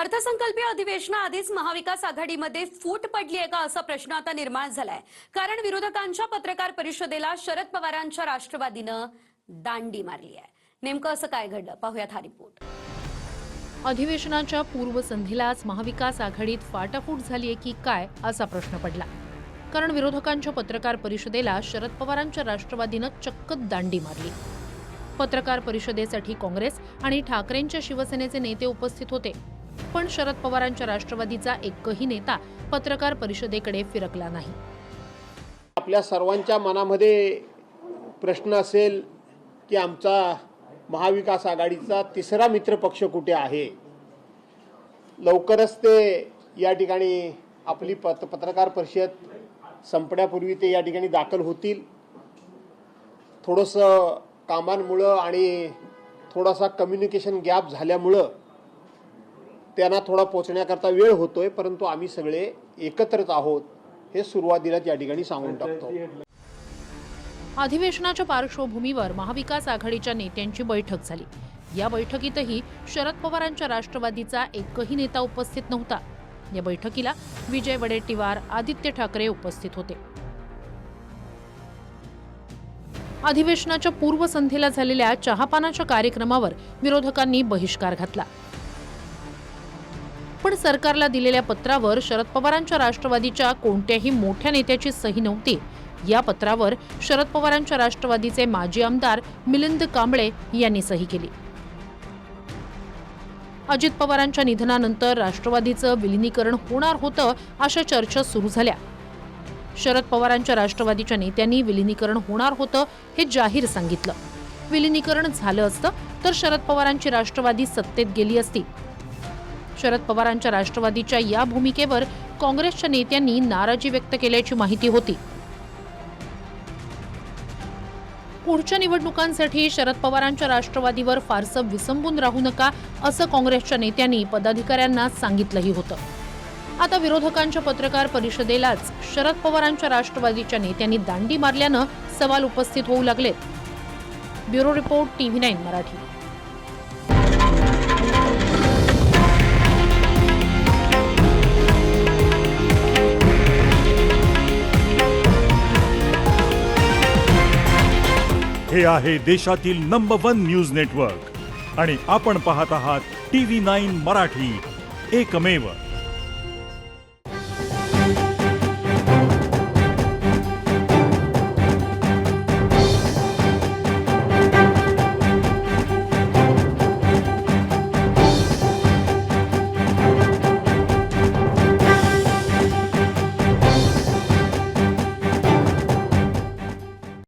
अर्थसंकल्पीय अधिवेशनाआधीच महाविकास आघाडीमध्ये फूट पडली आहे का असा प्रश्न आता निर्माण झालाय। कारण विरोधकांच्या पत्रकार परिषदेला शरद पवारांच्या राष्ट्रवादीनं दांडी मारली आहे। नेमकं असं काय घडलं पाहूयात हा रिपोर्ट। अधिवेशनाच्या पूर्वसंध्येलाच महाविकास आघाडीत फाटाफूट झाली आहे की काय असा प्रश्न पडला। कारण विरोधकांच्या पत्रकार परिषदेला शरद पवारांच्या राष्ट्रवादीनं चक्क दांडी मारली। पत्रकार परिषदेसाठी काँग्रेस आणि ठाकरेंच्या शिवसेनेचे नेते उपस्थित होते, पण शरद पवारांच्या राष्ट्रवादीचा एकही नेता पत्रकार परिषदेकडे फिरकला नाही। आपल्या सर्वांच्या मनामध्ये प्रश्न असेल की आमचा महाविकास आघाडीचा तिसरा मित्रपक्ष कुठे आहे। लवकरच ते या ठिकाणी आपली पत्रकार परिषद संपण्यापूर्वी ते या ठिकाणी दाखल होतील। थोडंसं कामांमुळे आणि थोडासा कम्युनिकेशन गॅप झाल्यामुळे त्यांना थोडा पोहोचण्याकरता वेळ होतोय, परंतु आम्ही सगळे एकत्रच आहोत हे सुरुवातीलाच या ठिकाणी सांगून टाकतो। अधिवेशनाच्या पार्श्वभूमीवर महाविकास आघाडीच्या नेत्यांची बैठक झाली। या बैठकीतही शरद पवारांच्या राष्ट्रवादीचा एकही नेता उपस्थित नव्हता। या बैठकीला विजय वडेट्टीवार, आदित्य ठाकरे उपस्थित होते। अधिवेशनाच्या पूर्वसंध्येला झालेल्या चहापानाच्या कार्यक्रमावर विरोधकांनी बहिष्कार घातला, पण सरकारला दिलेल्या पत्रावर शरद पवारांच्या राष्ट्रवादीच्या कोणत्याही मोठ्या नेत्याची सही नव्हती। या पत्रावर शरद पवारांच्या राष्ट्रवादीचे माजी आमदार मिलिंद कांबळे यांनी सही केली। अजित पवारांच्या निधनानंतर राष्ट्रवादीचं विलीनीकरण होणार होतं अशा चर्चा सुरू झाल्या। शरद पवारांच्या राष्ट्रवादीच्या नेत्यांनी विलीनीकरण होणार होतं हे जाहीर सांगितलं। विलीनीकरण झालं असतं तर शरद पवारांची राष्ट्रवादी सत्तेत गेली असती। शरद पवारांच्या राष्ट्रवादीच्या या भूमिकेवर काँग्रेसच्या नेत्यांनी नाराजी व्यक्त केल्याची माहिती होती। पुढच्या निवडणुकांसाठी शरद पवारांच्या राष्ट्रवादीवर फारसं विसंबून राहू नका असं काँग्रेसच्या नेत्यांनी पदाधिकाऱ्यांना सांगितलंही होतं। आता विरोधकांच्या पत्रकार परिषदेलाच शरद पवारांच्या राष्ट्रवादीच्या नेत्यांनी दांडी मारल्यानं सवाल उपस्थित होऊ लागलेत। Bureau report TV9 Marathi. हे आहे देशातील नंबर 1 न्यूज नेटवर्क आणि आपण पाहत आहात TV9 मराठी, एकमेव।